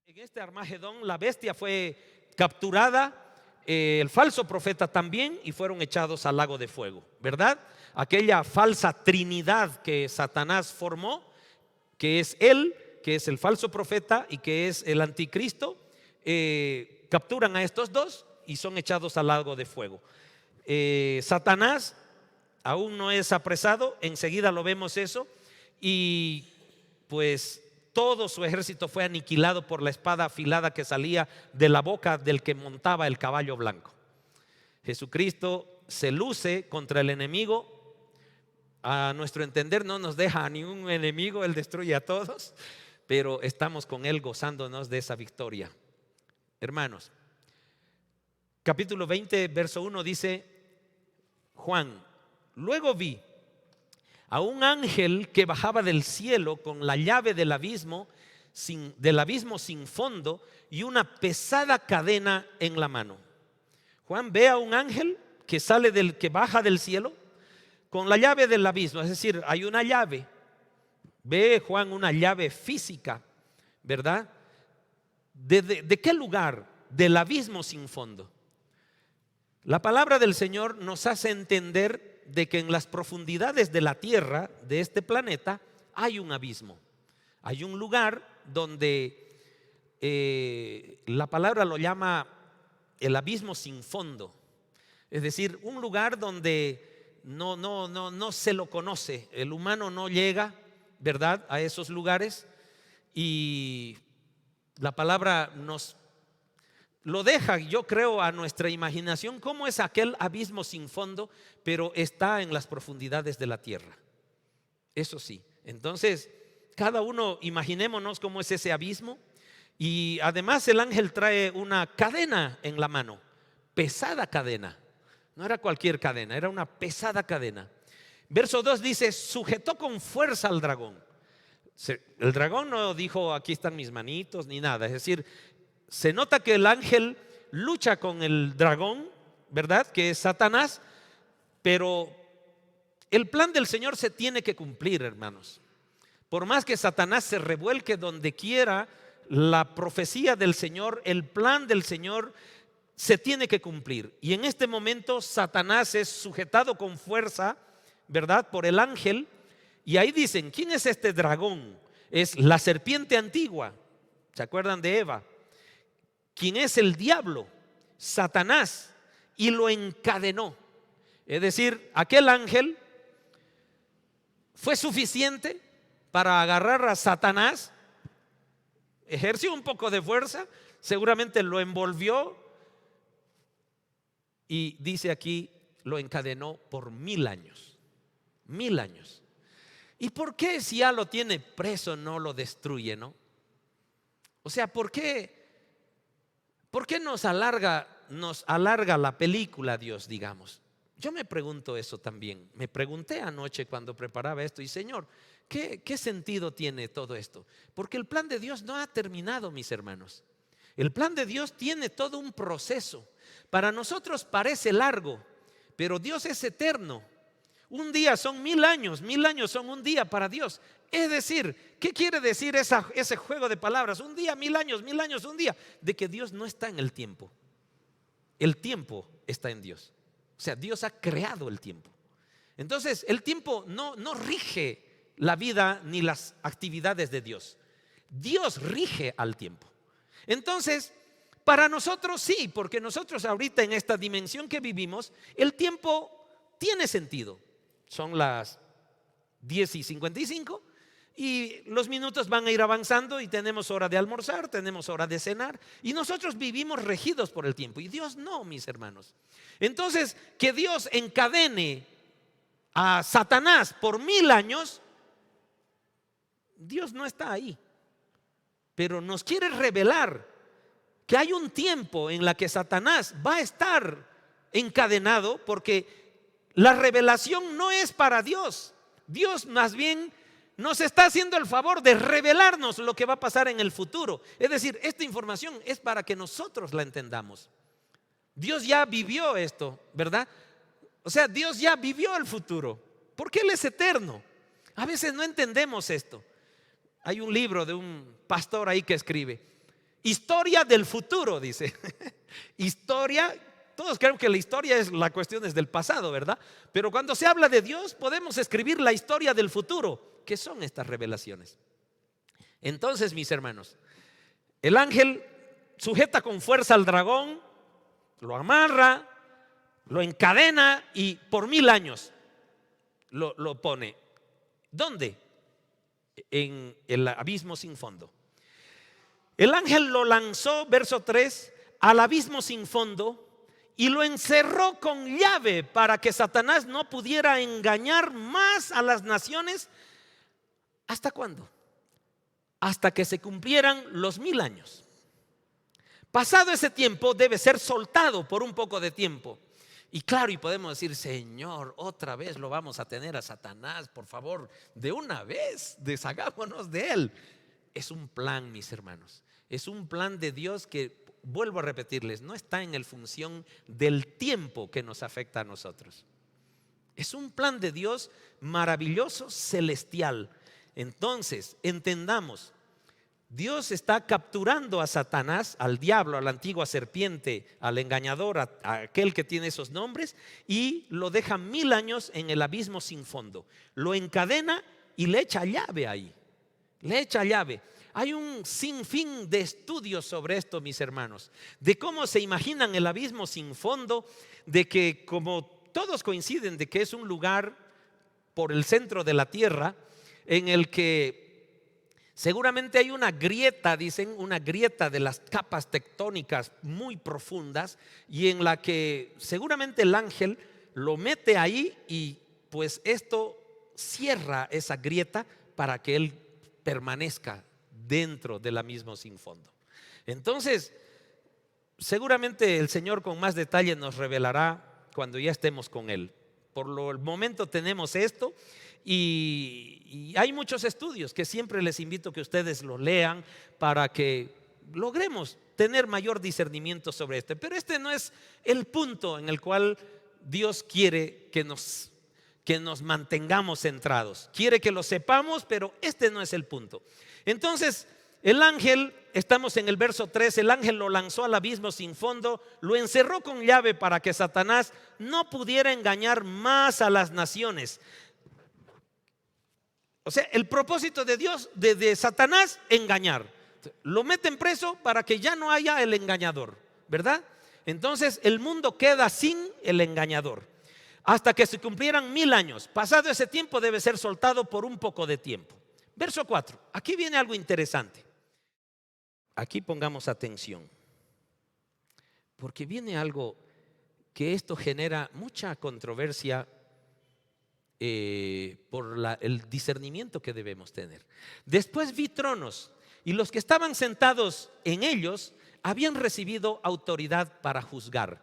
En este Armagedón la bestia fue capturada, el falso profeta también, y fueron echados al lago de fuego, ¿verdad? Aquella falsa trinidad que Satanás formó, que es él, que es el falso profeta y que es el anticristo, capturan a estos dos y son echados al lago de fuego. Satanás aún no es apresado, enseguida lo vemos eso, y pues todo su ejército fue aniquilado por la espada afilada que salía de la boca del que montaba el caballo blanco. Jesucristo se luce contra el enemigo. A nuestro entender no nos deja a ningún enemigo, Él destruye a todos, pero estamos con Él gozándonos de esa victoria. Hermanos, capítulo 20, verso 1 dice Juan: luego vi a un ángel que bajaba del cielo con la llave del abismo sin fondo y una pesada cadena en la mano. Juan ve a un ángel que baja del cielo con la llave del abismo, es decir, hay una llave. Ve Juan una llave física, ¿verdad? ¿De qué lugar? Del abismo sin fondo. La palabra del Señor nos hace entender de que en las profundidades de la tierra, de este planeta, hay un abismo. Hay un lugar donde la palabra lo llama el abismo sin fondo. Es decir, un lugar donde no se lo conoce. El humano no llega, ¿verdad?, a esos lugares, y la palabra nos lo deja, yo creo, a nuestra imaginación cómo es aquel abismo sin fondo, pero está en las profundidades de la tierra. Eso sí. Entonces, cada uno imaginémonos cómo es ese abismo. Y además el ángel trae una cadena en la mano, pesada cadena. No era cualquier cadena, era una pesada cadena. Verso 2 dice: sujetó con fuerza al dragón. El dragón no dijo aquí están mis manitos ni nada. Es decir, se nota que el ángel lucha con el dragón, ¿verdad?, que es Satanás. Pero el plan del Señor se tiene que cumplir, hermanos. Por más que Satanás se revuelque donde quiera, la profecía del Señor, el plan del Señor se tiene que cumplir. Y en este momento Satanás es sujetado con fuerza, ¿verdad?, por el ángel. Y ahí dicen: ¿quién es este dragón? Es la serpiente antigua. ¿Se acuerdan de Eva? ¿Quién es el diablo? Satanás. Y lo encadenó. Es decir, aquel ángel fue suficiente para agarrar a Satanás, ejerció un poco de fuerza, seguramente lo envolvió y dice aquí, lo encadenó por 1000 años. 1000 años. ¿Y por qué, si ya lo tiene preso, no lo destruye, no? O sea, ¿por qué nos alarga la película Dios, digamos? Yo me pregunto eso también. Me pregunté anoche cuando preparaba esto, y Señor, ¿qué sentido tiene todo esto? Porque el plan de Dios no ha terminado, mis hermanos. El plan de Dios tiene todo un proceso. Para nosotros parece largo, pero Dios es eterno. Un día son 1000 años, 1000 años son un día para Dios. Es decir, ¿qué quiere decir ese juego de palabras? Un día, 1000 años, un día. De que Dios no está en el tiempo. El tiempo está en Dios. O sea, Dios ha creado el tiempo. Entonces, el tiempo no rige la vida ni las actividades de Dios. Dios rige al tiempo. Entonces, para nosotros sí, porque nosotros ahorita en esta dimensión que vivimos, el tiempo tiene sentido. Son las 10:55 y los minutos van a ir avanzando y tenemos hora de almorzar, tenemos hora de cenar, y nosotros vivimos regidos por el tiempo, y Dios no, mis hermanos. Entonces, que Dios encadene a Satanás por 1000 años, Dios no está ahí, pero nos quiere revelar que hay un tiempo en la que Satanás va a estar encadenado, porque la revelación no es para Dios. Dios más bien nos está haciendo el favor de revelarnos lo que va a pasar en el futuro. Es decir, esta información es para que nosotros la entendamos. Dios ya vivió esto, ¿verdad? O sea, Dios ya vivió el futuro, porque Él es eterno. A veces no entendemos esto. Hay un libro de un pastor ahí que escribe Historia del futuro, dice. Historia, todos creen que la historia es la cuestión es del pasado, ¿verdad? Pero cuando se habla de Dios podemos escribir la historia del futuro. ¿Qué son estas revelaciones? Entonces, mis hermanos, el ángel sujeta con fuerza al dragón, lo amarra, lo encadena y por 1000 años lo pone. ¿Dónde? En el abismo sin fondo. El ángel lo lanzó, verso 3, al abismo sin fondo y lo encerró con llave para que Satanás no pudiera engañar más a las naciones. ¿Hasta cuándo? Hasta que se cumplieran los 1000 años. Pasado ese tiempo debe ser soltado por un poco de tiempo. Y claro, y podemos decir, Señor, otra vez lo vamos a tener a Satanás, por favor, de una vez, deshagámonos de él. Es un plan, mis hermanos, es un plan de Dios que, vuelvo a repetirles, no está en función del tiempo que nos afecta a nosotros. Es un plan de Dios maravilloso, celestial. Entonces, entendamos, Dios está capturando a Satanás, al diablo, a la antigua serpiente, al engañador, a aquel que tiene esos nombres, y lo deja 1000 años en el abismo sin fondo. Lo encadena y le echa llave ahí. Le echa llave. Hay un sinfín de estudios sobre esto, mis hermanos, de cómo se imaginan el abismo sin fondo, de que como todos coinciden de que es un lugar por el centro de la tierra en el que seguramente hay una grieta, dicen, una grieta de las capas tectónicas muy profundas, y en la que seguramente el ángel lo mete ahí y pues esto cierra esa grieta para que él permanezca dentro de la misma sin fondo. Entonces, seguramente el Señor con más detalle nos revelará cuando ya estemos con él. Por el momento tenemos esto. Y hay muchos estudios que siempre les invito a que ustedes los lean para que logremos tener mayor discernimiento sobre esto. Pero este no es el punto en el cual Dios quiere que nos mantengamos centrados. Quiere que lo sepamos, pero este no es el punto. Entonces, el ángel, estamos en el verso 3, el ángel lo lanzó al abismo sin fondo, lo encerró con llave para que Satanás no pudiera engañar más a las naciones. O sea, el propósito de Dios, de Satanás, engañar. Lo meten preso para que ya no haya el engañador, ¿verdad? Entonces el mundo queda sin el engañador hasta que se cumplieran 1000 años. Pasado ese tiempo debe ser soltado por un poco de tiempo. Verso 4, aquí viene algo interesante. Aquí pongamos atención, porque viene algo que esto genera mucha controversia por el discernimiento que debemos tener. Después vi tronos y los que estaban sentados en ellos habían recibido autoridad para juzgar.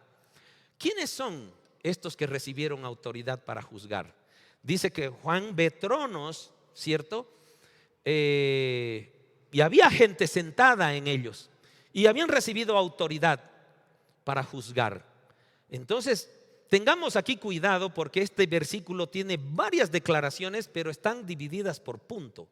¿Quiénes son estos que recibieron autoridad para juzgar? Dice que Juan ve tronos, ¿cierto? Y había gente sentada en ellos y habían recibido autoridad para juzgar. Entonces, tengamos aquí cuidado porque este versículo tiene varias declaraciones, pero están divididas por punto.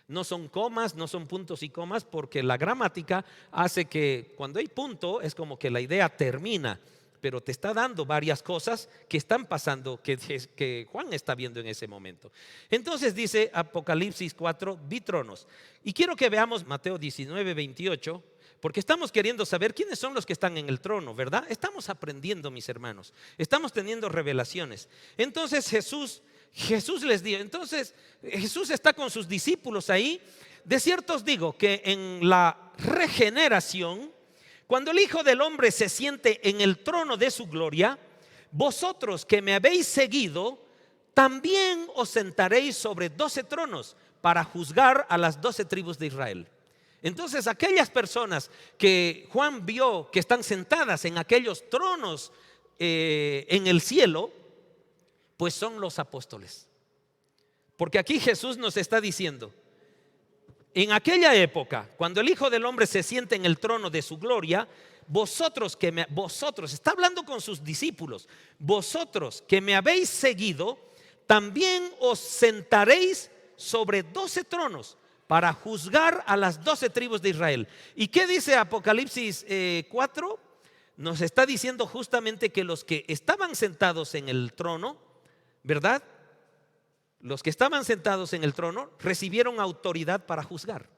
No son comas, no son puntos y comas, porque la gramática hace que cuando hay punto es como que la idea termina, pero te está dando varias cosas que están pasando, que Juan está viendo en ese momento. Entonces dice Apocalipsis 4, vi tronos. Y quiero que veamos Mateo 19, 28. Porque estamos queriendo saber quiénes son los que están en el trono, ¿verdad? Estamos aprendiendo, mis hermanos. Estamos teniendo revelaciones. Entonces Jesús les dijo, entonces Jesús está con sus discípulos ahí. De cierto os digo que en la regeneración, cuando el Hijo del Hombre se siente en el trono de su gloria, vosotros que me habéis seguido, también os sentaréis sobre 12 tronos para juzgar a las 12 tribus de Israel. Entonces aquellas personas que Juan vio que están sentadas en aquellos tronos en el cielo, pues son los apóstoles. Porque aquí Jesús nos está diciendo, en aquella época, cuando el Hijo del Hombre se siente en el trono de su gloria, vosotros, está hablando con sus discípulos, vosotros que me habéis seguido, también os sentaréis sobre 12 tronos para juzgar a las 12 tribus de Israel. ¿Y qué dice Apocalipsis 4? Nos está diciendo justamente que los que estaban sentados en el trono, ¿verdad? Los que estaban sentados en el trono recibieron autoridad para juzgar.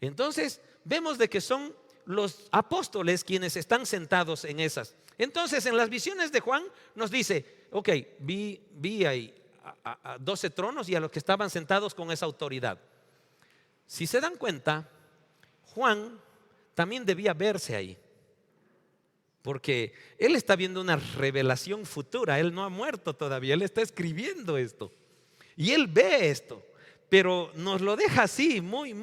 Entonces vemos de que son los apóstoles quienes están sentados en esas. Entonces en las visiones de Juan nos dice, ok, vi ahí a 12 tronos y a los que estaban sentados con esa autoridad. Si se dan cuenta, Juan también debía verse ahí, porque él está viendo una revelación futura. Él no ha muerto todavía, él está escribiendo esto y él ve esto, pero nos lo deja así muy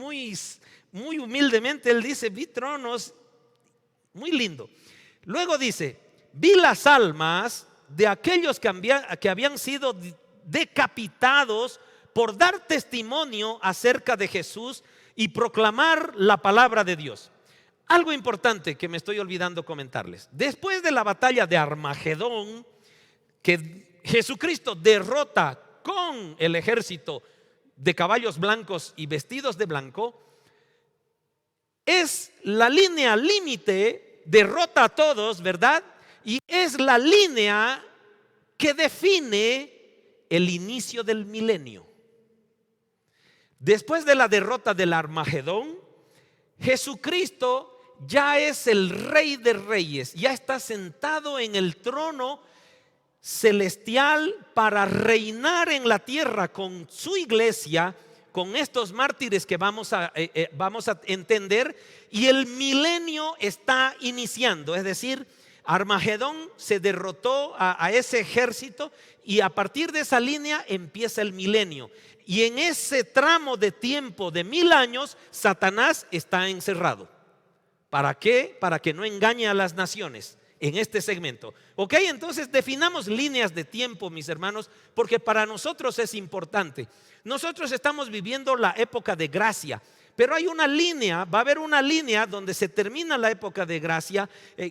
humildemente. Él dice, vi tronos, muy lindo. Luego dice, vi las almas de aquellos que habían sido decapitados por dar testimonio acerca de Jesús y proclamar la palabra de Dios. Algo importante que me estoy olvidando comentarles: después de la batalla de Armagedón, que Jesucristo derrota con el ejército de caballos blancos y vestidos de blanco, es la línea límite, derrota a todos, ¿verdad? Y es la línea que define el inicio del milenio. Después de la derrota del Armagedón, Jesucristo ya es el Rey de Reyes, ya está sentado en el trono celestial para reinar en la tierra con su iglesia, con estos mártires que vamos a entender, y el milenio está iniciando. Es decir, Armagedón se derrotó a ese ejército y a partir de esa línea empieza el milenio. Y en ese tramo de tiempo de 1000 años, Satanás está encerrado. ¿Para qué? Para que no engañe a las naciones en este segmento. Ok, entonces definamos líneas de tiempo, mis hermanos, porque para nosotros es importante. Nosotros estamos viviendo la época de gracia, pero hay una línea, va a haber una línea donde se termina la época de gracia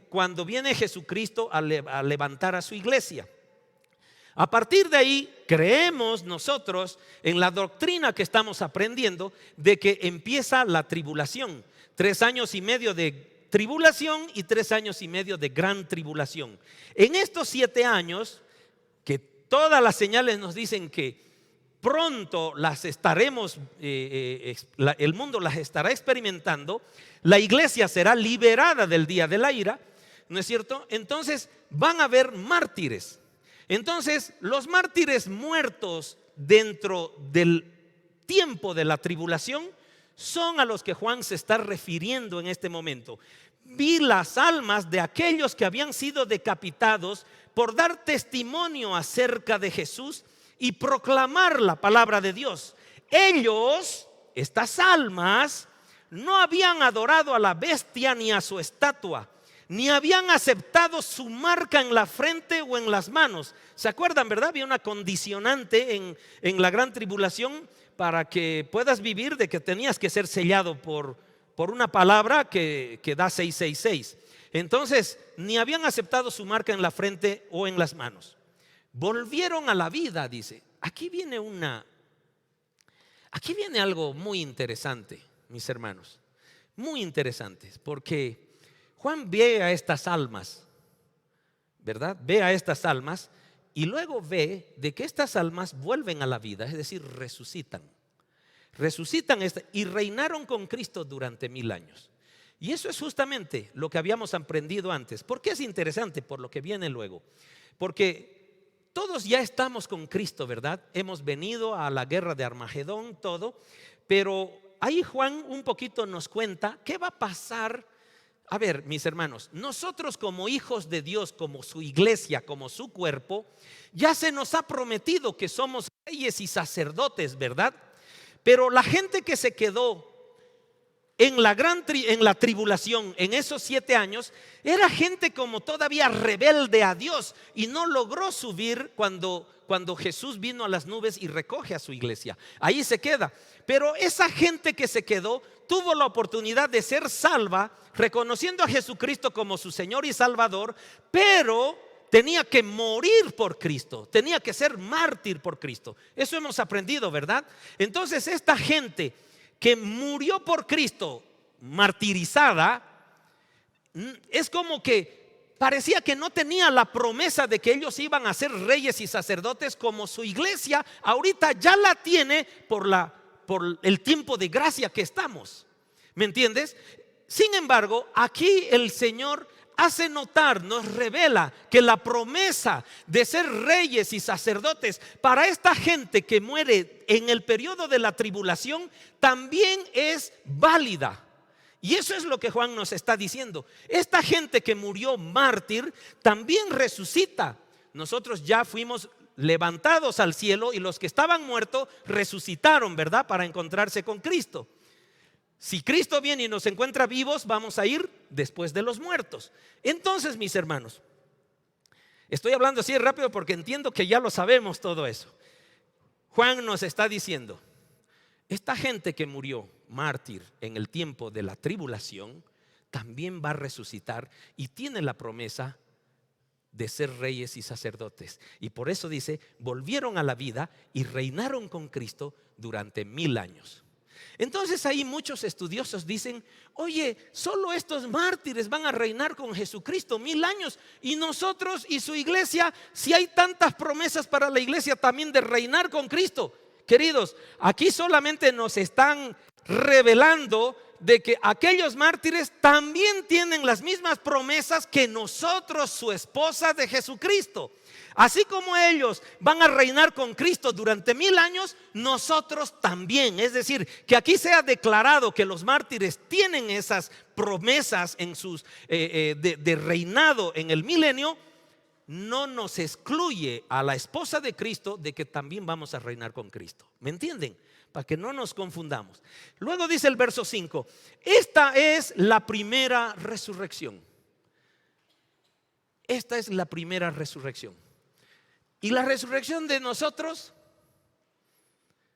cuando viene Jesucristo a levantar a su iglesia. A partir de ahí creemos nosotros en la doctrina que estamos aprendiendo de que empieza la tribulación. 3 años y medio de tribulación y 3 años y medio de gran tribulación. En estos 7 años, que todas las señales nos dicen que pronto las estaremos, el mundo las estará experimentando, la iglesia será liberada del día de la ira, ¿no es cierto? Entonces van a haber mártires. Entonces los mártires muertos dentro del tiempo de la tribulación son a los que Juan se está refiriendo en este momento. Vi las almas de aquellos que habían sido decapitados por dar testimonio acerca de Jesús y proclamar la palabra de Dios. Ellos, estas almas, no habían adorado a la bestia ni a su estatua, ni habían aceptado su marca en la frente o en las manos. ¿Se acuerdan, verdad? Había una condicionante en la gran tribulación para que puedas vivir, de que tenías que ser sellado por una palabra que da 666. Entonces, ni habían aceptado su marca en la frente o en las manos. Volvieron a la vida, dice. Aquí viene algo muy interesante, mis hermanos. Muy interesante, porque Juan ve a estas almas, ¿verdad? Ve a estas almas y luego ve de que estas almas vuelven a la vida, es decir, resucitan y reinaron con Cristo durante 1000 años. Y eso es justamente lo que habíamos aprendido antes. ¿Por qué es interesante? Por lo que viene luego. Porque todos ya estamos con Cristo, ¿verdad? Hemos venido a la guerra de Armagedón, todo. Pero ahí Juan un poquito nos cuenta qué va a pasar. A ver, mis hermanos, nosotros como hijos de Dios, como su iglesia, como su cuerpo, ya se nos ha prometido que somos reyes y sacerdotes, ¿verdad? Pero la gente que se quedó en la tribulación, en esos 7 años, era gente como todavía rebelde a Dios y no logró subir cuando Jesús vino a las nubes y recoge a su iglesia. Ahí se queda. Pero esa gente que se quedó tuvo la oportunidad de ser salva, reconociendo a Jesucristo como su Señor y Salvador, pero tenía que morir por Cristo, tenía que ser mártir por Cristo. Eso hemos aprendido, ¿verdad? Entonces esta gente que murió por Cristo, martirizada, es como que parecía que no tenía la promesa de que ellos iban a ser reyes y sacerdotes como su iglesia ahorita ya la tiene por el tiempo de gracia que estamos. ¿Me entiendes? Sin embargo, aquí el Señor hace notar, nos revela que la promesa de ser reyes y sacerdotes para esta gente que muere en el periodo de la tribulación también es válida. Y eso es lo que Juan nos está diciendo. Esta gente que murió mártir también resucita. Nosotros ya fuimos levantados al cielo y los que estaban muertos resucitaron, ¿verdad? Para encontrarse con Cristo. Si Cristo viene y nos encuentra vivos, vamos a ir después de los muertos. Entonces, mis hermanos, estoy hablando así rápido porque entiendo que ya lo sabemos todo eso. Juan nos está diciendo, esta gente que murió mártir en el tiempo de la tribulación también va a resucitar y tiene la promesa de ser reyes y sacerdotes. Y por eso dice, volvieron a la vida y reinaron con Cristo durante 1000 años. Entonces ahí muchos estudiosos dicen, oye, solo estos mártires van a reinar con Jesucristo 1000 años, y nosotros y su iglesia, si hay tantas promesas para la iglesia también de reinar con Cristo. Queridos, aquí solamente nos están revelando de que aquellos mártires también tienen las mismas promesas que nosotros, su esposa de Jesucristo. Así como ellos van a reinar con Cristo durante 1000 años, nosotros también. Es decir, que aquí se ha declarado que los mártires tienen esas promesas en sus de reinado en el milenio. No nos excluye a la esposa de Cristo de que también vamos a reinar con Cristo. ¿Me entienden? Para que no nos confundamos. Luego dice el verso 5, esta es la primera resurrección. Esta es la primera resurrección. Y la resurrección de nosotros,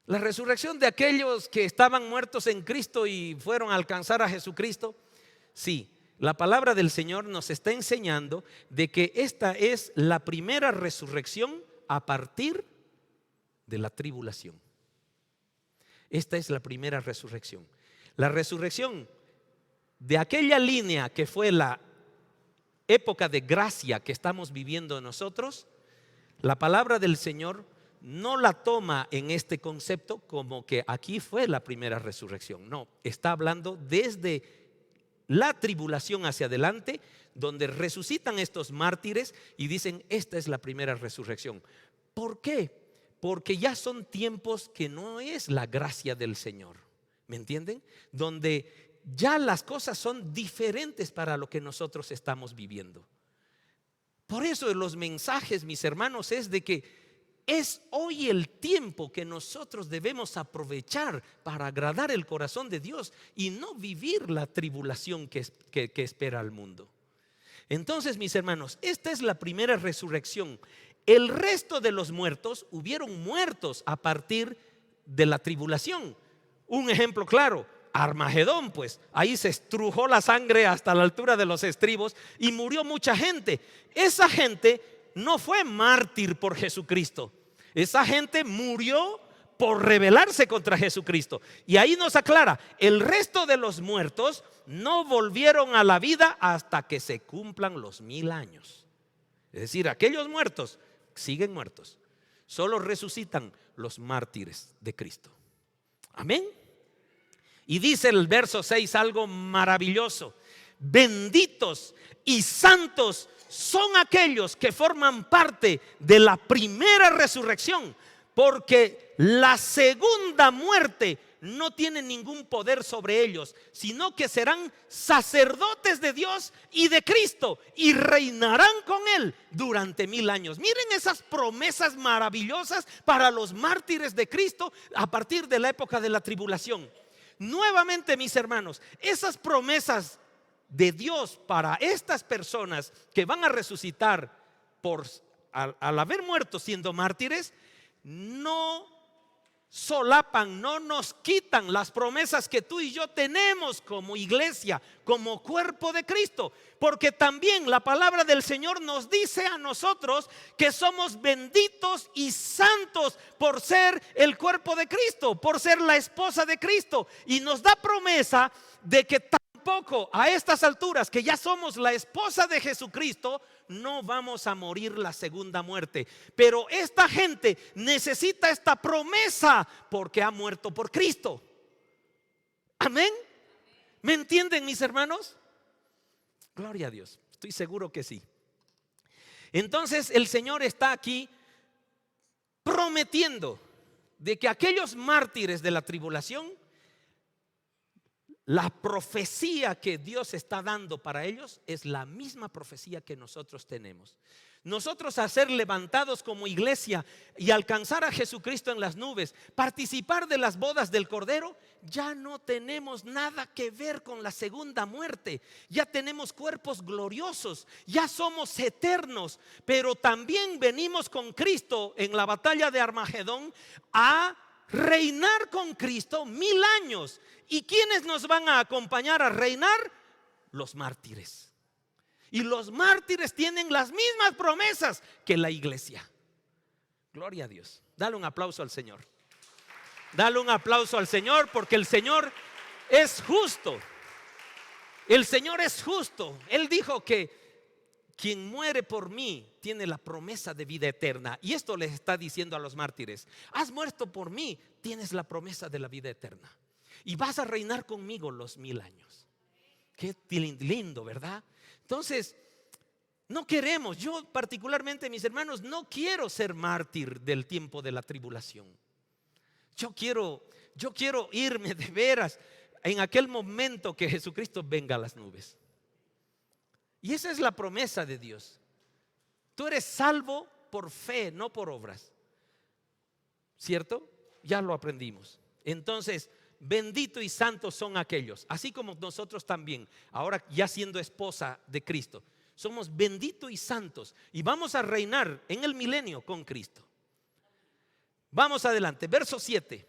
la resurrección de aquellos que estaban muertos en Cristo y fueron a alcanzar a Jesucristo, sí. La palabra del Señor nos está enseñando de que esta es la primera resurrección a partir de la tribulación. Esta es la primera resurrección. La resurrección de aquella línea que fue la época de gracia que estamos viviendo nosotros, la palabra del Señor no la toma en este concepto como que aquí fue la primera resurrección. No, está hablando desde la tribulación hacia adelante, donde resucitan estos mártires y dicen, esta es la primera resurrección. ¿Por qué? Porque ya son tiempos que no es la gracia del Señor. ¿Me entienden? Donde ya las cosas son diferentes para lo que nosotros estamos viviendo. Por eso los mensajes, mis hermanos, es de que es hoy el tiempo que nosotros debemos aprovechar para agradar el corazón de Dios y no vivir la tribulación que espera al mundo. Entonces, mis hermanos, esta es la primera resurrección. El resto de los muertos hubieron muertos a partir de la tribulación. Un ejemplo claro, Armagedón, pues ahí se estrujó la sangre hasta la altura de los estribos y murió mucha gente. Esa gente no fue mártir por Jesucristo. Esa gente murió por rebelarse contra Jesucristo. Y ahí nos aclara, el resto de los muertos no volvieron a la vida hasta que se cumplan los 1000 años. Es decir, aquellos muertos siguen muertos. Solo resucitan los mártires de Cristo. Amén. Y dice el verso 6 algo maravilloso. Benditos y santos son aquellos que forman parte de la primera resurrección, porque la segunda muerte no tiene ningún poder sobre ellos, sino que serán sacerdotes de Dios y de Cristo y reinarán con Él durante 1000 años. Miren esas promesas maravillosas para los mártires de Cristo a partir de la época de la tribulación. Nuevamente, mis hermanos, esas promesas de Dios para estas personas que van a resucitar al haber muerto siendo mártires, no solapan, no nos quitan las promesas que tú y yo tenemos como iglesia, como cuerpo de Cristo. Porque también la palabra del Señor nos dice a nosotros que somos benditos y santos por ser el cuerpo de Cristo, por ser la esposa de Cristo. Y nos da promesa de que tampoco a estas alturas, que ya somos la esposa de Jesucristo, no vamos a morir la segunda muerte. Pero esta gente necesita esta promesa porque ha muerto por Cristo. Amén. ¿Me entienden, mis hermanos? Gloria a Dios, estoy seguro que sí. Entonces el Señor está aquí prometiendo de que aquellos mártires de la tribulación, la profecía que Dios está dando para ellos es la misma profecía que nosotros tenemos. Nosotros, a ser levantados como iglesia y alcanzar a Jesucristo en las nubes, participar de las bodas del Cordero, ya no tenemos nada que ver con la segunda muerte. Ya tenemos cuerpos gloriosos, ya somos eternos. Pero también venimos con Cristo en la batalla de Armagedón a reinar con Cristo 1000 años. ¿Y quiénes nos van a acompañar a reinar? Los mártires. Y los mártires tienen las mismas promesas que la iglesia. Gloria a Dios. Dale un aplauso al Señor. Dale un aplauso al Señor, porque el Señor es justo. El Señor es justo. Él dijo que quien muere por mí tiene la promesa de vida eterna. Y esto les está diciendo a los mártires: has muerto por mí, tienes la promesa de la vida eterna. Y vas a reinar conmigo los 1000 años. Qué lindo, ¿verdad? Entonces, no queremos, yo particularmente, mis hermanos, no quiero ser mártir del tiempo de la tribulación. Yo quiero irme de veras en aquel momento que Jesucristo venga a las nubes. Y esa es la promesa de Dios. Tú eres salvo por fe, no por obras. ¿Cierto? Ya lo aprendimos. Entonces, bendito y santos son aquellos, así como nosotros también, ahora ya siendo esposa de Cristo, somos benditos y santos y vamos a reinar en el milenio con Cristo. Vamos adelante, verso 7.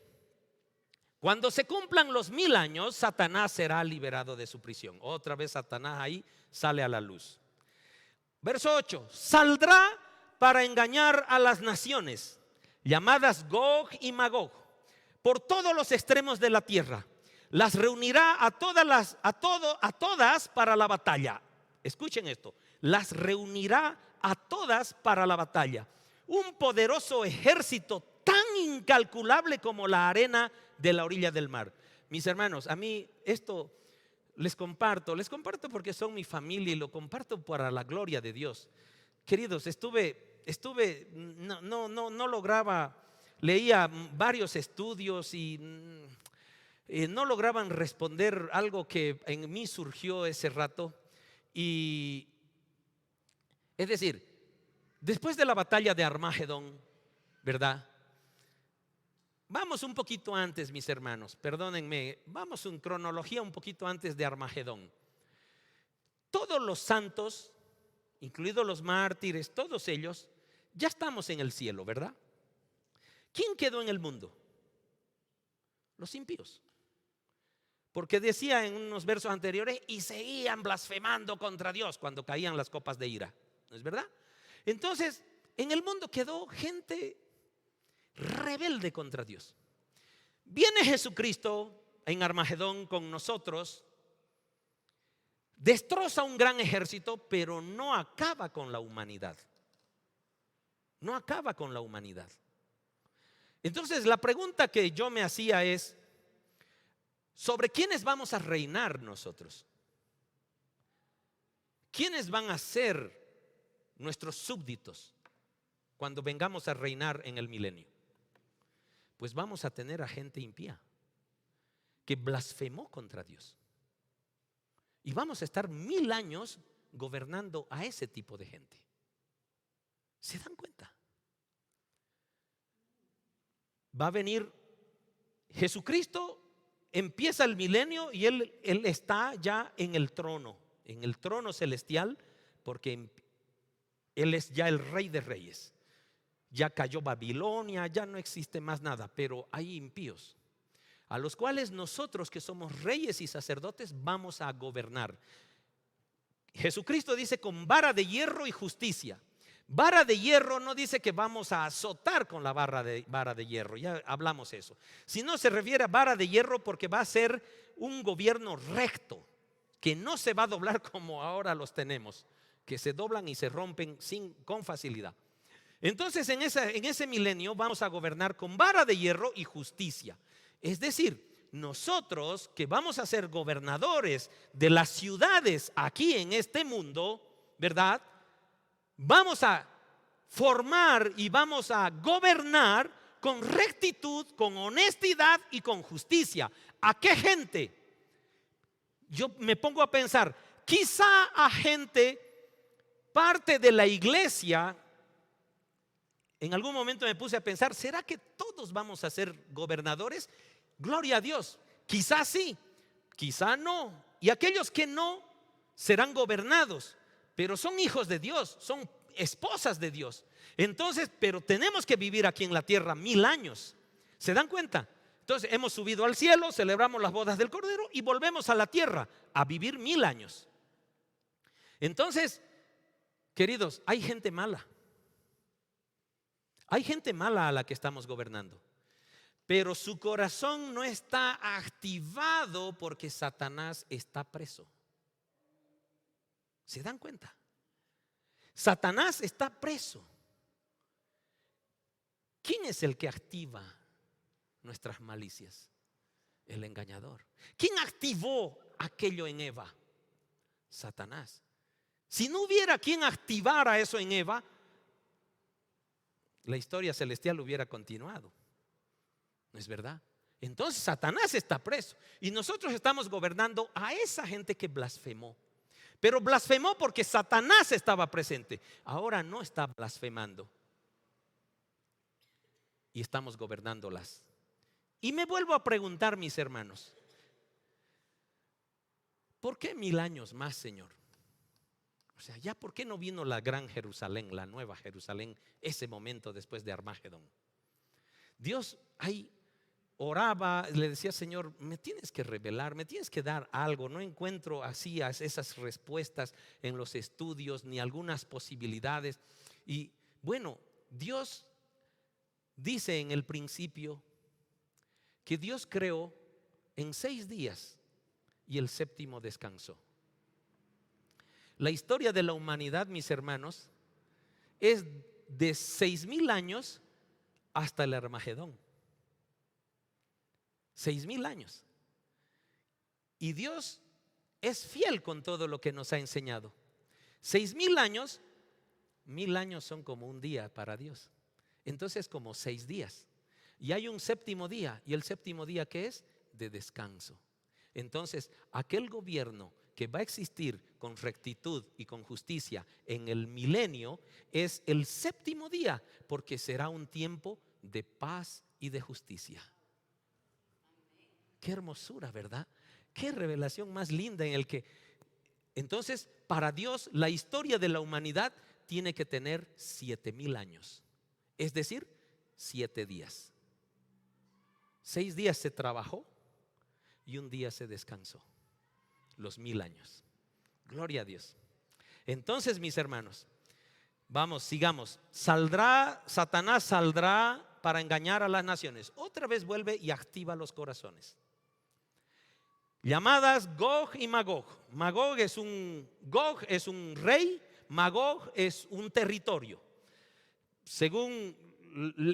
Cuando se cumplan los 1000 años, Satanás será liberado de su prisión. Otra vez Satanás ahí sale a la luz. Verso 8. Saldrá para engañar a las naciones, llamadas Gog y Magog, por todos los extremos de la tierra. Las reunirá a todas para la batalla. Escuchen esto: las reunirá a todas para la batalla. Un poderoso ejército tan incalculable como la arena de la orilla del mar. Mis hermanos, a mí esto les comparto porque son mi familia y lo comparto para la gloria de Dios. Queridos, no lograba. Leía varios estudios y no lograban responder algo que en mí surgió ese rato. Y es decir, después de la batalla de Armagedón, ¿verdad? Vamos un poquito antes, mis hermanos, perdónenme, vamos en cronología un poquito antes de Armagedón. Todos los santos, incluidos los mártires, todos ellos, ya estamos en el cielo, ¿verdad? ¿Quién quedó en el mundo? Los impíos. Porque decía en unos versos anteriores: y seguían blasfemando contra Dios cuando caían las copas de ira. ¿No es verdad? Entonces, en el mundo quedó gente rebelde contra Dios. Viene Jesucristo en Armagedón con nosotros, destroza un gran ejército, pero no acaba con la humanidad. No acaba con la humanidad. Entonces la pregunta que yo me hacía es: ¿sobre quiénes vamos a reinar nosotros? ¿Quiénes van a ser nuestros súbditos cuando vengamos a reinar en el milenio? Pues vamos a tener a gente impía que blasfemó contra Dios. Y vamos a estar 1000 años gobernando a ese tipo de gente. ¿Se dan cuenta? Va a venir Jesucristo, empieza el milenio y Él está ya en el trono celestial, porque Él es ya el Rey de Reyes. ya cayó Babilonia, ya no existe más nada, pero hay impíos a los cuales nosotros, que somos reyes y sacerdotes, vamos a gobernar. Jesucristo dice con vara de hierro y justicia. Vara de hierro no dice que vamos a azotar con la vara de hierro, ya hablamos eso. Sino se refiere a vara de hierro porque va a ser un gobierno recto, que no se va a doblar como ahora los tenemos, que se doblan y se rompen con facilidad. Entonces en ese milenio vamos a gobernar con vara de hierro y justicia. Es decir, nosotros que vamos a ser gobernadores de las ciudades aquí en este mundo, ¿verdad? Vamos a formar y vamos a gobernar con rectitud, con honestidad y con justicia. ¿A qué gente? Yo me pongo a pensar, quizá a gente, parte de la iglesia. En algún momento me puse a pensar, ¿será que todos vamos a ser gobernadores? Gloria a Dios, quizá sí, quizá no. Y aquellos que no serán gobernados, pero son hijos de Dios, son esposas de Dios. Entonces, pero tenemos que vivir aquí en la tierra 1000 años. ¿Se dan cuenta? Entonces hemos subido al cielo, celebramos las bodas del Cordero y volvemos a la tierra a vivir 1000 años. Entonces, queridos, hay gente mala. Hay gente mala a la que estamos gobernando, pero su corazón no está activado porque Satanás está preso. ¿Se dan cuenta? Satanás está preso. ¿Quién es el que activa nuestras malicias? El engañador. ¿Quién activó aquello en Eva? Satanás. Si no hubiera quien activara eso en Eva, la historia celestial hubiera continuado. ¿No es verdad? Entonces Satanás está preso y nosotros estamos gobernando a esa gente que blasfemó. Pero blasfemó porque Satanás estaba presente. Ahora no está blasfemando y estamos gobernándolas. Y me vuelvo a preguntar, mis hermanos, ¿por qué 1000 años más, Señor? O sea, ¿ya por qué no vino la gran Jerusalén, la nueva Jerusalén, ese momento después de Armagedón? Dios ahí oraba, le decía, Señor, me tienes que revelar, me tienes que dar algo. No encuentro así esas respuestas en los estudios ni algunas posibilidades. Y bueno, Dios dice en el principio que Dios creó en 6 días y el séptimo descansó. La historia de la humanidad, mis hermanos, es de 6000 años hasta el Armagedón. 6000 años. Y Dios es fiel con todo lo que nos ha enseñado. 6000 años, 1000 años son como un día para Dios. Entonces como 6 días. Y hay un séptimo día. ¿Y el séptimo día qué es? De descanso. Entonces aquel gobierno que va a existir con rectitud y con justicia en el milenio es el séptimo día, porque será un tiempo de paz y de justicia. Qué hermosura, ¿verdad? Qué revelación más linda en el que entonces para Dios la historia de la humanidad tiene que tener 7000 años, es decir, 7 días. 6 días se trabajó y un día se descansó. Los 1000 años. Gloria a Dios. Entonces, mis hermanos, vamos, sigamos. Satanás saldrá para engañar a las naciones. Otra vez vuelve y activa los corazones. Llamadas Gog y Magog. Gog es un rey, Magog es un territorio. Según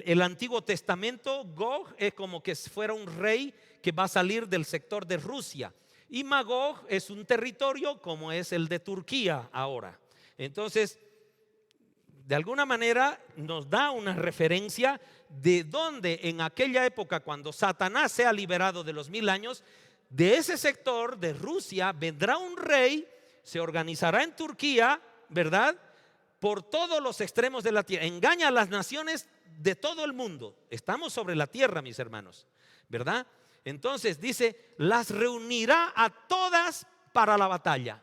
el Antiguo Testamento, Gog es como que fuera un rey que va a salir del sector de Rusia. Y Magog es un territorio como es el de Turquía ahora. Entonces, de alguna manera nos da una referencia de donde en aquella época, cuando Satanás sea liberado de los 1000 años, de ese sector de Rusia vendrá un rey, se organizará en Turquía, ¿verdad? Por todos los extremos de la tierra, engaña a las naciones de todo el mundo. Estamos sobre la tierra, mis hermanos, ¿verdad? Entonces dice, las reunirá a todas para la batalla.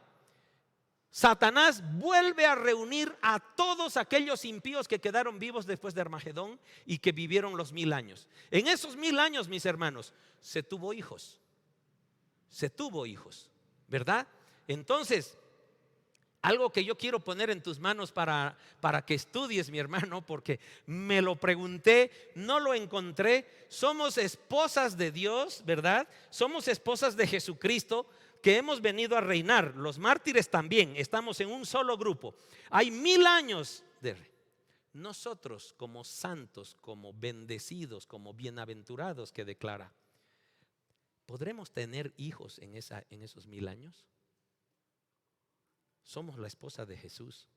Satanás vuelve a reunir a todos aquellos impíos que quedaron vivos después de Armagedón y que vivieron los 1000 años. En esos 1000 años, mis hermanos, se tuvo hijos, ¿verdad? Entonces, algo que yo quiero poner en tus manos para que estudies, mi hermano, porque me lo pregunté, no lo encontré. Somos esposas de Dios, ¿verdad? Somos esposas de Jesucristo, que hemos venido a reinar. Los mártires también, estamos en un solo grupo. Hay 1000 años de nosotros como santos, como bendecidos, como bienaventurados que declara. ¿Podremos tener hijos en esos 1000 años? Somos la esposa de Jesús.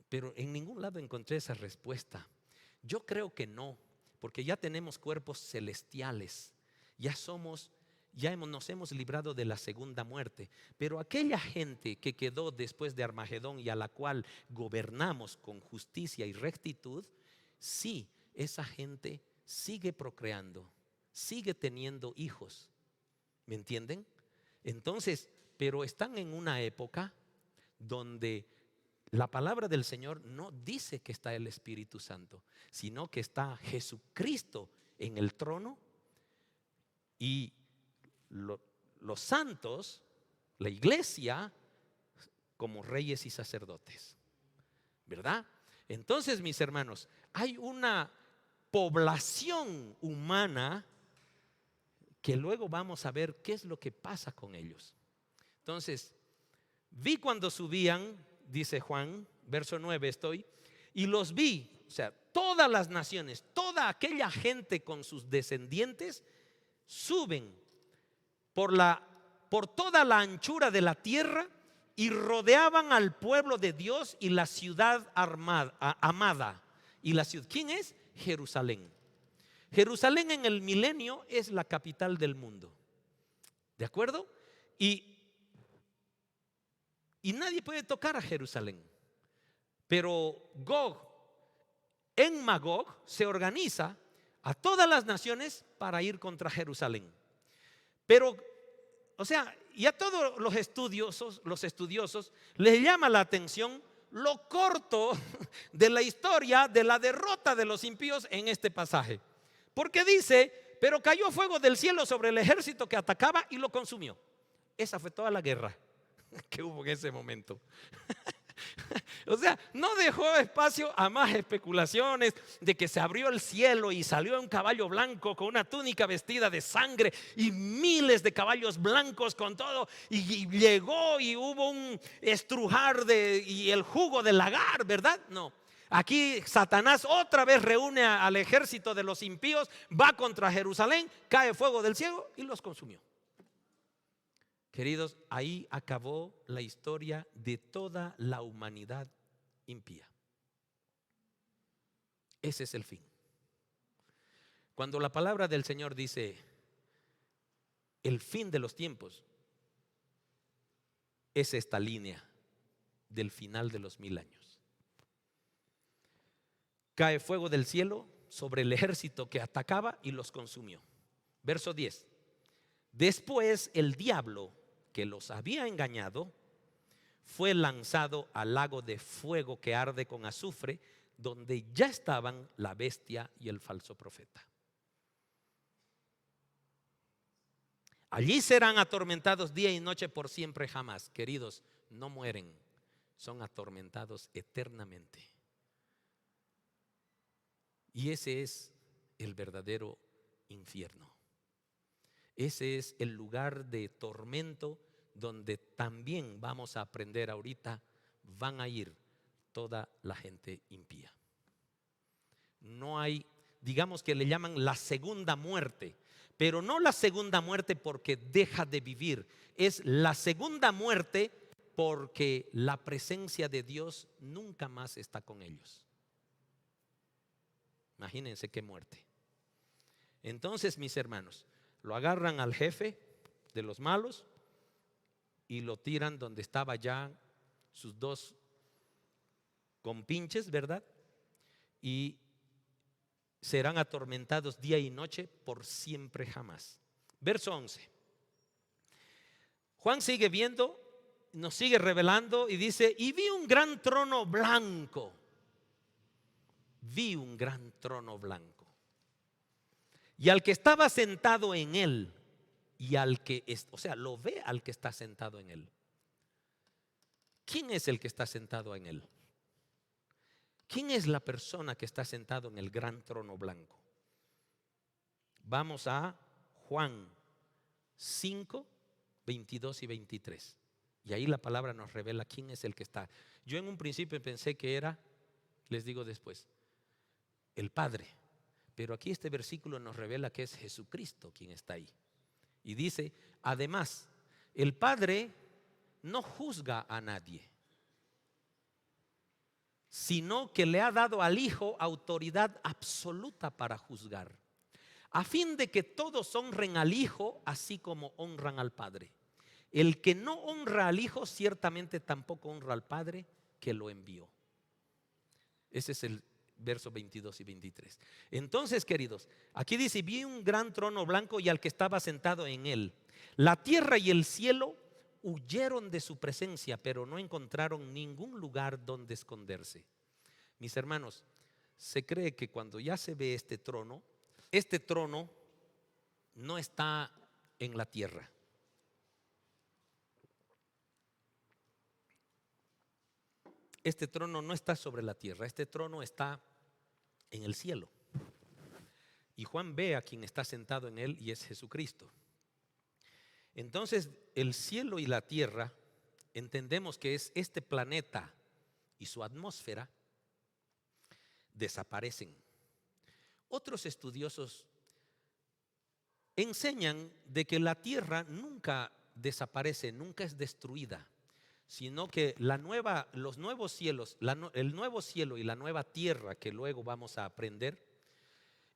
Pero en ningún lado encontré esa respuesta. Yo creo que no, porque ya tenemos cuerpos celestiales. Nos hemos librado de la segunda muerte. Pero aquella gente que quedó después de Armagedón y a la cual gobernamos con justicia y rectitud, sí, esa gente sigue procreando, sigue teniendo hijos. ¿Me entienden? Entonces, pero están en una época donde la palabra del Señor no dice que está el Espíritu Santo, sino que está Jesucristo en el trono y los santos, la iglesia, como reyes y sacerdotes, ¿verdad? Entonces, mis hermanos, hay una población humana que luego vamos a ver qué es lo que pasa con ellos. Entonces, vi cuando subían, dice Juan, verso 9 estoy, y los vi, o sea, todas las naciones, toda aquella gente con sus descendientes, suben por toda la anchura de la tierra y rodeaban al pueblo de Dios y la ciudad amada. ¿Y la ciudad quién es? Jerusalén. Jerusalén en el milenio es la capital del mundo. ¿De acuerdo? Y nadie puede tocar a Jerusalén. Pero en Magog se organiza a todas las naciones para ir contra Jerusalén. Pero, o sea, y a todos los estudiosos les llama la atención lo corto de la historia de la derrota de los impíos en este pasaje. Porque dice, pero cayó fuego del cielo sobre el ejército que atacaba y lo consumió. Esa fue toda la guerra que hubo en ese momento. O sea, no dejó espacio a más especulaciones de que se abrió el cielo y salió un caballo blanco con una túnica vestida de sangre y miles de caballos blancos con todo, y llegó y hubo un estrujar y el jugo del lagar, ¿verdad? No. Aquí Satanás otra vez reúne al ejército de los impíos, va contra Jerusalén, cae fuego del cielo y los consumió. Queridos, ahí acabó la historia de toda la humanidad impía. Ese es el fin. Cuando la palabra del Señor dice el fin de los tiempos, es esta línea del final de los 1000 años. Cae fuego del cielo sobre el ejército que atacaba y los consumió. Verso 10. Después el diablo que los había engañado fue lanzado al lago de fuego que arde con azufre, donde ya estaban la bestia y el falso profeta. Allí serán atormentados día y noche por siempre jamás. Queridos, no mueren, son atormentados eternamente. Y ese es el verdadero infierno. Ese es el lugar de tormento donde también vamos a aprender ahorita, van a ir toda la gente impía. No hay, digamos que le llaman la segunda muerte, pero no la segunda muerte porque deja de vivir, es la segunda muerte porque la presencia de Dios nunca más está con ellos. Imagínense qué muerte. Entonces, mis hermanos, lo agarran al jefe de los malos y lo tiran donde estaba ya sus dos compinches, ¿verdad? Y serán atormentados día y noche por siempre jamás. Verso 11. Juan sigue viendo nos sigue revelando y dice: y vi un gran trono blanco. Vi un gran trono blanco. Y al que estaba sentado en él, y al que, o sea, lo ve al que está sentado en él. ¿Quién es el que está sentado en él? ¿Quién es la persona que está sentado en el gran trono blanco? Vamos a Juan 5, 22 y 23. Y ahí la palabra nos revela quién es el que está. Yo en un principio pensé que era, les digo después, el Padre. Pero aquí este versículo nos revela que es Jesucristo quien está ahí. Y dice: además, el Padre no juzga a nadie, sino que le ha dado al Hijo autoridad absoluta para juzgar, a fin de que todos honren al Hijo así como honran al Padre. El que no honra al Hijo ciertamente tampoco honra al Padre que lo envió. Ese es el verso 22 y 23. Entonces, queridos, aquí dice: vi un gran trono blanco y al que estaba sentado en él. La tierra y el cielo huyeron de su presencia, pero no encontraron ningún lugar donde esconderse. Mis hermanos, se cree que cuando ya se ve este trono no está en la tierra. Este trono no está sobre la tierra, este trono está en el cielo. Y Juan ve a quien está sentado en él y es Jesucristo. Entonces, el cielo y la tierra entendemos que es este planeta y su atmósfera desaparecen. Otros estudiosos enseñan de que la tierra nunca desaparece, nunca es destruida, sino que los nuevos cielos, el nuevo cielo y la nueva tierra que luego vamos a aprender,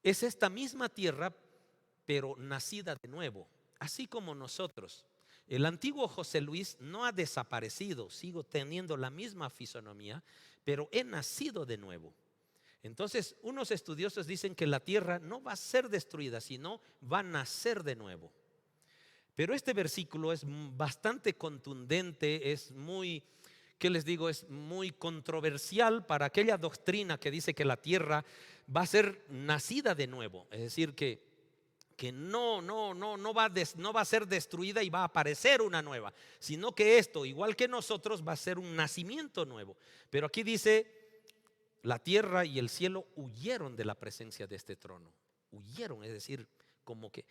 es esta misma tierra, pero nacida de nuevo, así como nosotros. El antiguo José Luis no ha desaparecido, sigo teniendo la misma fisonomía, pero he nacido de nuevo. Entonces, unos estudiosos dicen que la tierra no va a ser destruida, sino va a nacer de nuevo. Pero este versículo es bastante contundente, es muy, ¿qué les digo? Es muy controversial para aquella doctrina que dice que la tierra va a ser nacida de nuevo. Es decir, que no va a ser destruida y va a aparecer una nueva, sino que esto, igual que nosotros, va a ser un nacimiento nuevo. Pero aquí dice: la tierra y el cielo huyeron de la presencia de este trono. Huyeron, es decir, como que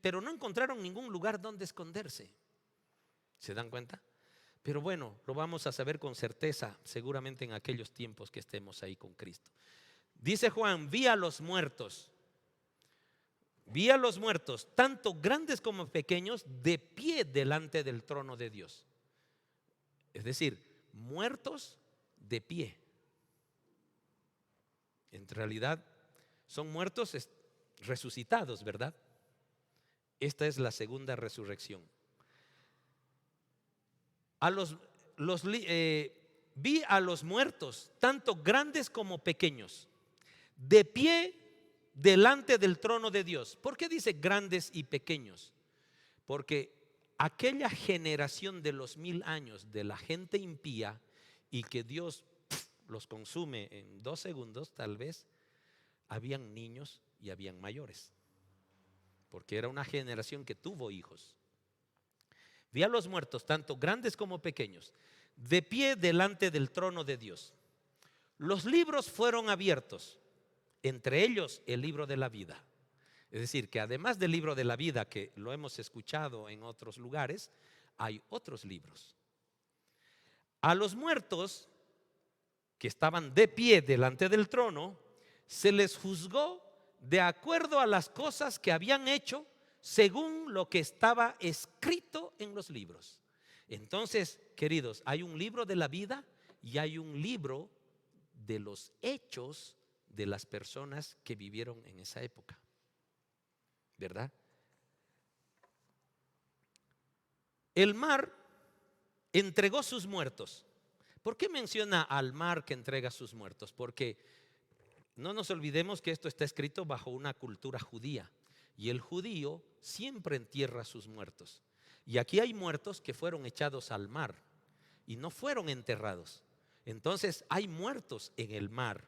pero no encontraron ningún lugar donde esconderse. ¿Se dan cuenta? Pero bueno, lo vamos a saber con certeza seguramente en aquellos tiempos que estemos ahí con Cristo. Dice Juan: vi a los muertos, tanto grandes como pequeños, de pie delante del trono de Dios. Es decir, muertos de pie. En realidad son muertos resucitados, ¿verdad? Esta es la segunda resurrección. Vi a los muertos, tanto grandes como pequeños, de pie delante del trono de Dios. ¿Por qué dice grandes y pequeños? Porque aquella generación de los 1000 años de la gente impía y que Dios los consume en 2 segundos tal vez, habían niños y habían mayores, porque era una generación que tuvo hijos. Vi a los muertos, tanto grandes como pequeños, de pie delante del trono de Dios. Los libros fueron abiertos, entre ellos el libro de la vida. Es decir, que además del libro de la vida, que lo hemos escuchado en otros lugares, hay otros libros. A los muertos que estaban de pie delante del trono, se les juzgó de acuerdo a las cosas que habían hecho, según lo que estaba escrito en los libros. Entonces, queridos, hay un libro de la vida y hay un libro de los hechos de las personas que vivieron en esa época, ¿verdad? El mar entregó sus muertos. ¿Por qué menciona al mar que entrega sus muertos? Porque no nos olvidemos que esto está escrito bajo una cultura judía, y el judío siempre entierra sus muertos. Y aquí hay muertos que fueron echados al mar y no fueron enterrados. Entonces hay muertos en el mar.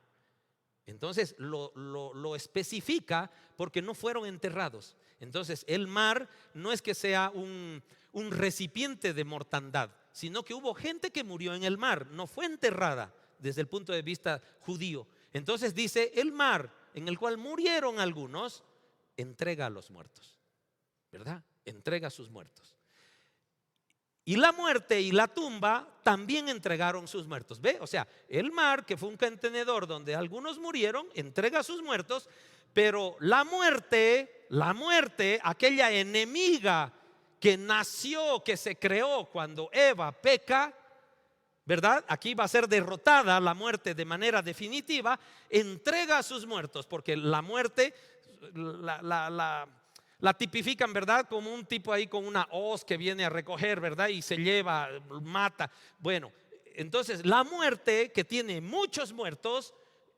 Entonces lo especifica porque no fueron enterrados. Entonces el mar no es que sea un recipiente de mortandad, sino que hubo gente que murió en el mar, no fue enterrada desde el punto de vista judío. Entonces dice, el mar en el cual murieron algunos, entrega a los muertos, ¿verdad? Entrega a sus muertos. Y la muerte y la tumba también entregaron sus muertos. ¿Ve? O sea, el mar, que fue un contenedor donde algunos murieron, entrega a sus muertos. Pero la muerte, aquella enemiga que nació, que se creó cuando Eva peca, ¿verdad? Aquí va a ser derrotada la muerte de manera definitiva. Entrega a sus muertos, porque la muerte la tipifican, ¿verdad? Como un tipo ahí con una hoz que viene a recoger, ¿verdad? Y se lleva, mata. Bueno, entonces la muerte, que tiene muchos muertos,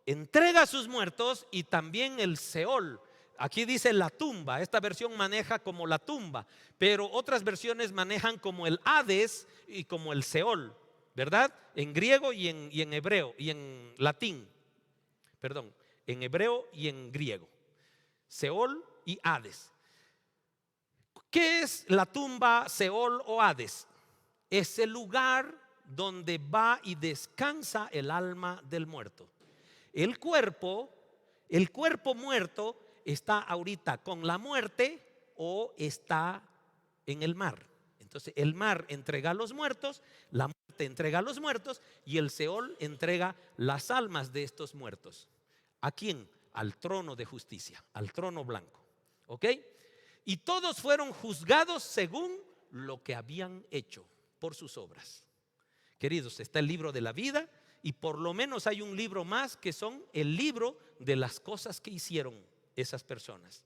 entrega a sus muertos. Y también el Seol. Aquí dice la tumba. Esta versión maneja como la tumba, pero otras versiones manejan como el Hades y como el Seol, ¿verdad? En griego y en hebreo y en latín. Perdón, en hebreo y en griego. Seol y Hades. ¿Qué es la tumba, Seol o Hades? Es el lugar donde va y descansa el alma del muerto. El cuerpo muerto está ahorita con la muerte o está en el mar. Entonces el mar entrega a los muertos, la muerte entrega a los muertos y el Seol entrega las almas de estos muertos. ¿A quién? Al trono de justicia, al trono blanco. ¿Ok? Y todos fueron juzgados según lo que habían hecho por sus obras. Queridos, está el libro de la vida y por lo menos hay un libro más que son el libro de las cosas que hicieron esas personas.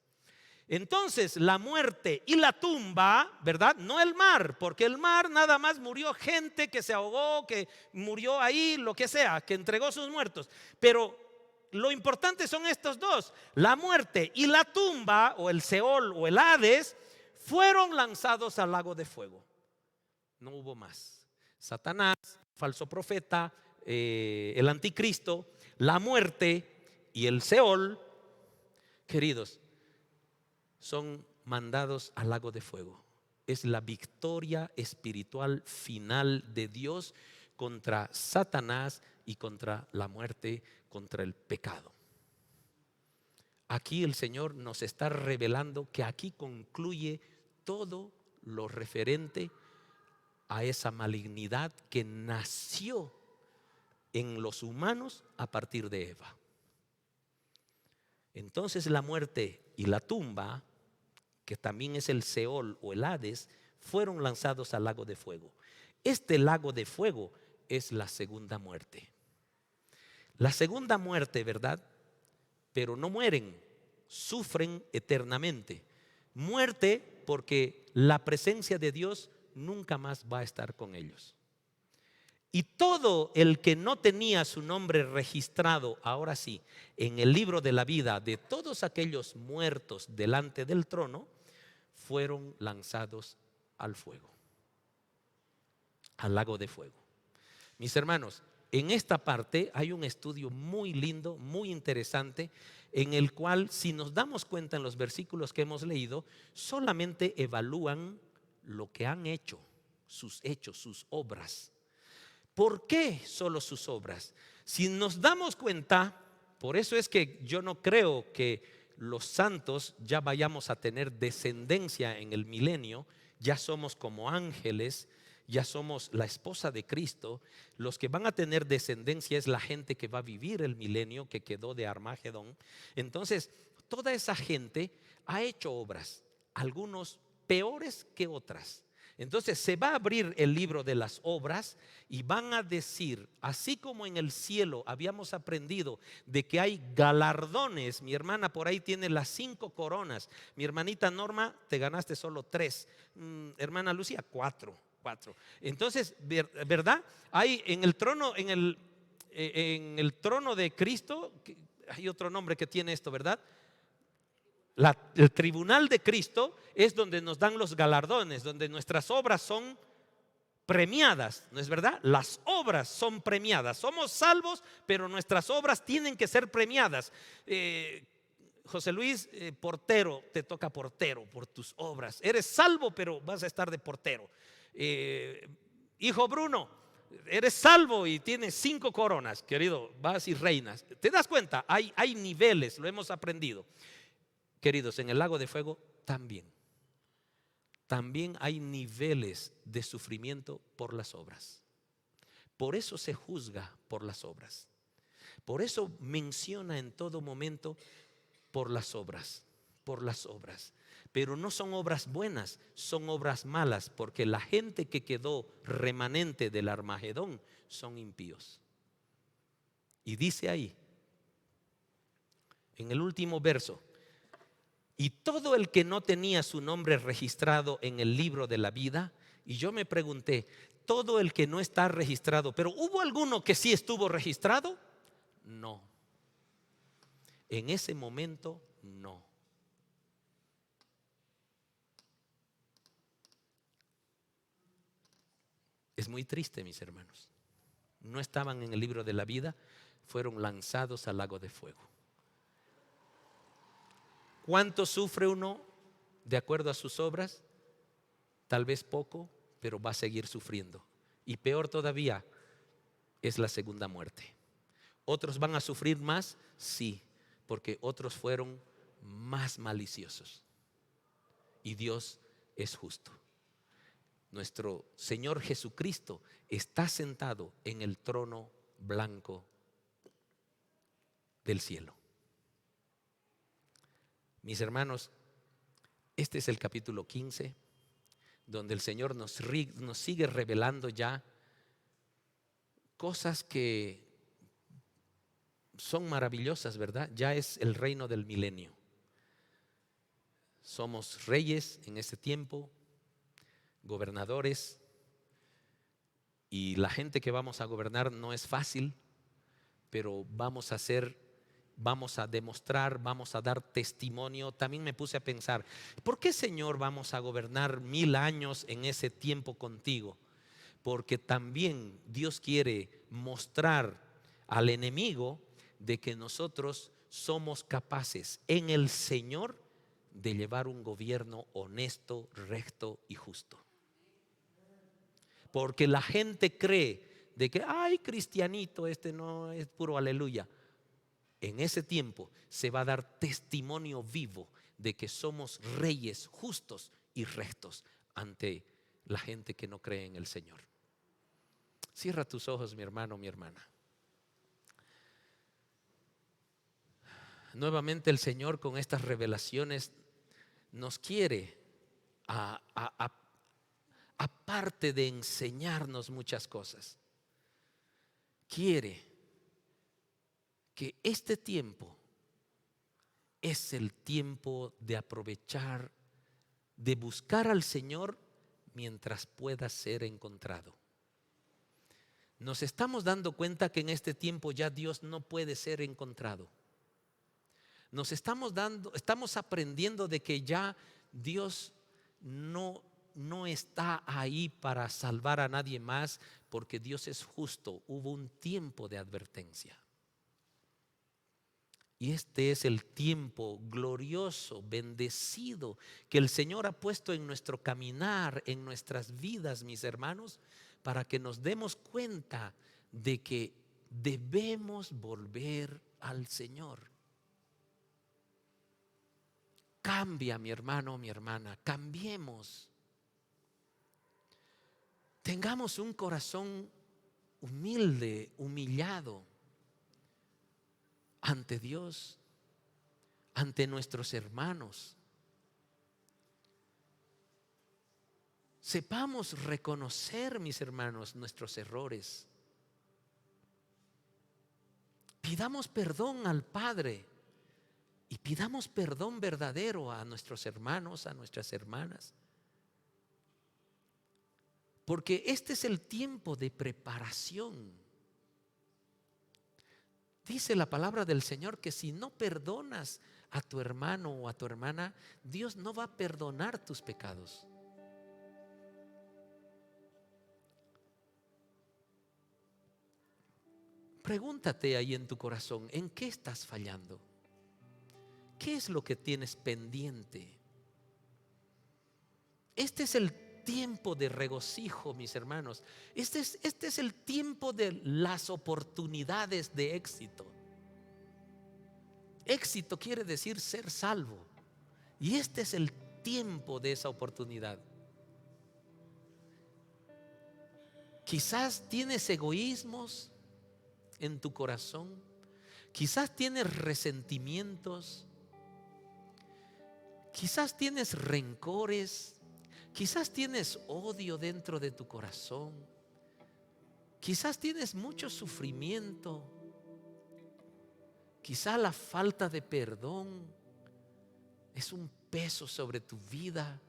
Entonces la muerte y la tumba, ¿verdad? No el mar, porque el mar nada más murió gente que se ahogó, que murió ahí, lo que sea, que entregó sus muertos. Pero lo importante son estos dos. La muerte y la tumba, o el Seol o el Hades, fueron lanzados al lago de fuego. No hubo más. Satanás, falso profeta, el anticristo, la muerte y el Seol, queridos, son mandados al lago de fuego. Es la victoria espiritual final de Dios contra Satanás y contra la muerte, contra el pecado. Aquí el Señor nos está revelando que aquí concluye todo lo referente a esa malignidad que nació en los humanos a partir de Eva. Entonces la muerte y la tumba, que también es el Seol o el Hades, fueron lanzados al lago de fuego. Este lago de fuego es la segunda muerte. La segunda muerte, ¿verdad? Pero no mueren, sufren eternamente. Muerte porque la presencia de Dios nunca más va a estar con ellos. Y todo el que no tenía su nombre registrado, ahora sí, en el libro de la vida de todos aquellos muertos delante del trono, fueron lanzados al fuego, al lago de fuego. Mis hermanos, en esta parte hay un estudio muy lindo, muy interesante, en el cual, si nos damos cuenta en los versículos que hemos leído, solamente evalúan lo que han hecho, sus hechos, sus obras. ¿Por qué solo sus obras? Si nos damos cuenta, por eso es que yo no creo que los santos ya vayamos a tener descendencia en el milenio. Ya somos como ángeles, ya somos la esposa de Cristo. Los que van a tener descendencia es la gente que va a vivir el milenio, que quedó de Armagedón. Entonces, toda esa gente ha hecho obras, algunos peores que otras. Entonces se va a abrir el libro de las obras y van a decir, así como en el cielo habíamos aprendido de que hay galardones. Mi hermana por ahí tiene las 5 coronas. Mi hermanita Norma, te ganaste solo 3. Hermana Lucía, 4. Entonces, ¿verdad? Hay en el trono, en el trono de Cristo, hay otro nombre que tiene esto, ¿verdad? El tribunal de Cristo es donde nos dan los galardones, donde nuestras obras son premiadas, ¿no es verdad? Las obras son premiadas. Somos salvos, pero nuestras obras tienen que ser premiadas. José Luis, portero, te toca portero por tus obras. Eres salvo, pero vas a estar de portero. Hijo Bruno, eres salvo y tienes 5 coronas, querido, vas y reinas. ¿Te das cuenta? Hay niveles, lo hemos aprendido. Queridos, en el lago de fuego también hay niveles de sufrimiento por las obras. Por eso se juzga por las obras. Por eso menciona en todo momento por las obras, por las obras. Pero no son obras buenas, son obras malas, porque la gente que quedó remanente del Armagedón son impíos. Y dice ahí, en el último verso: y todo el que no tenía su nombre registrado en el libro de la vida. Y yo me pregunté, todo el que no está registrado, pero ¿hubo alguno que sí estuvo registrado? No. En ese momento no. Es muy triste, mis hermanos. No estaban en el libro de la vida, fueron lanzados al lago de fuego. ¿Cuánto sufre uno de acuerdo a sus obras? Tal vez poco, pero va a seguir sufriendo. Y peor todavía es la segunda muerte. ¿Otros van a sufrir más? Sí, porque otros fueron más maliciosos. Y Dios es justo. Nuestro Señor Jesucristo está sentado en el trono blanco del cielo. Mis hermanos, este es el capítulo 15, donde el Señor nos sigue revelando ya cosas que son maravillosas, ¿verdad? Ya es el reino del milenio. Somos reyes en este tiempo, gobernadores, y la gente que vamos a gobernar no es fácil, pero vamos a demostrar, vamos a dar testimonio. También me puse a pensar, ¿por qué, Señor, vamos a gobernar 1000 años en ese tiempo contigo? Porque también Dios quiere mostrar al enemigo de que nosotros somos capaces en el Señor de llevar un gobierno honesto, recto y justo. Porque la gente cree de que, ay, cristianito, este no es puro aleluya. En ese tiempo se va a dar testimonio vivo de que somos reyes justos y rectos ante la gente que no cree en el Señor. Cierra tus ojos, mi hermano, mi hermana. Nuevamente el Señor con estas revelaciones nos quiere, aparte de enseñarnos muchas cosas, quiere que este tiempo es el tiempo de aprovechar, de buscar al Señor mientras pueda ser encontrado. Nos estamos dando cuenta que en este tiempo ya Dios no puede ser encontrado. Estamos aprendiendo de que ya Dios no está ahí para salvar a nadie más, porque Dios es justo. Hubo un tiempo de advertencia. Y este es el tiempo glorioso, bendecido, que el Señor ha puesto en nuestro caminar, en nuestras vidas, mis hermanos, para que nos demos cuenta de que debemos volver al Señor. Cambia, mi hermano, mi hermana, cambiemos. Tengamos un corazón humilde, humillado ante Dios, ante nuestros hermanos. Sepamos reconocer, mis hermanos, nuestros errores. Pidamos perdón al Padre y pidamos perdón verdadero a nuestros hermanos, a nuestras hermanas. Porque este es el tiempo de preparación. Dice la palabra del Señor que si no perdonas a tu hermano o a tu hermana, Dios no va a perdonar tus pecados. Pregúntate ahí en tu corazón, ¿en qué estás fallando? ¿Qué es lo que tienes pendiente? Este es el tiempo de regocijo, mis hermanos. Este es el tiempo de las oportunidades de éxito. Éxito quiere decir ser salvo. Y este es el tiempo de esa oportunidad. Quizás tienes egoísmos en tu corazón. Quizás tienes resentimientos. Quizás tienes rencores. Quizás tienes odio dentro de tu corazón. Quizás tienes mucho sufrimiento. Quizás la falta de perdón es un peso sobre tu vida.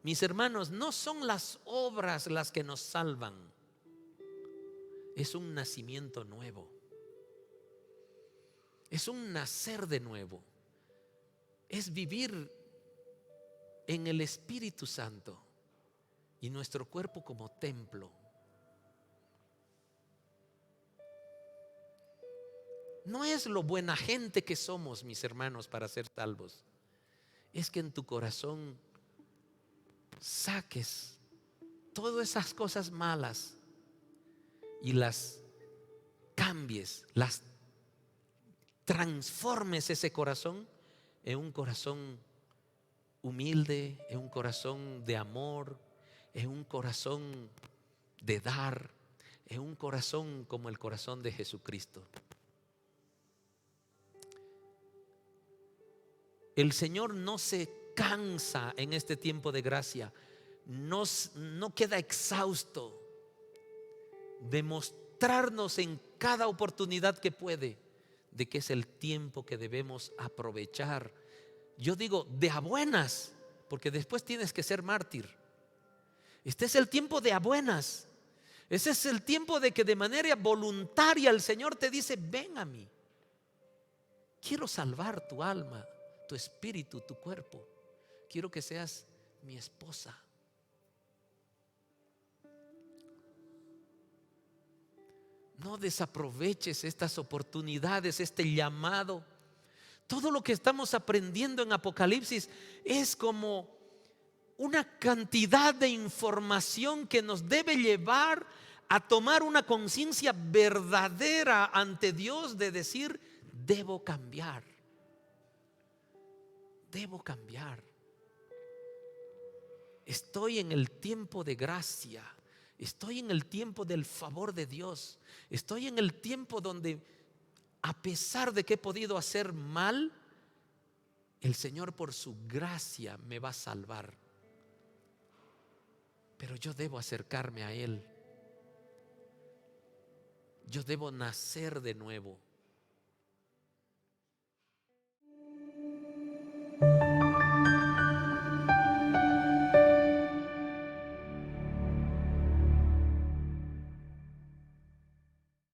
Mis hermanos, no son las obras las que nos salvan. Es un nacimiento nuevo. Es un nacer de nuevo. Es vivir en el Espíritu Santo y nuestro cuerpo como templo. No es lo buena gente que somos, mis hermanos, para ser salvos. Es que en tu corazón saques todas esas cosas malas y las cambies, las transformes ese corazón en un corazón humilde, en un corazón de amor, en un corazón de dar, en un corazón como el corazón de Jesucristo. El Señor no se cansa en este tiempo de gracia, no queda exhausto de mostrarnos en cada oportunidad que puede de que es el tiempo que debemos aprovechar. Yo digo de a buenas, porque después tienes que ser mártir. Este es el tiempo de a buenas. Ese es el tiempo de que de manera voluntaria el Señor te dice: ven a mí. Quiero salvar tu alma, tu espíritu, tu cuerpo. Quiero que seas mi esposa. No desaproveches estas oportunidades, este llamado. Todo lo que estamos aprendiendo en Apocalipsis es como una cantidad de información que nos debe llevar a tomar una conciencia verdadera ante Dios de decir: debo cambiar. Debo cambiar. Estoy en el tiempo de gracia. Estoy en el tiempo del favor de Dios. Estoy en el tiempo donde, a pesar de que he podido hacer mal, el Señor por su gracia me va a salvar. Pero yo debo acercarme a Él. Yo debo nacer de nuevo.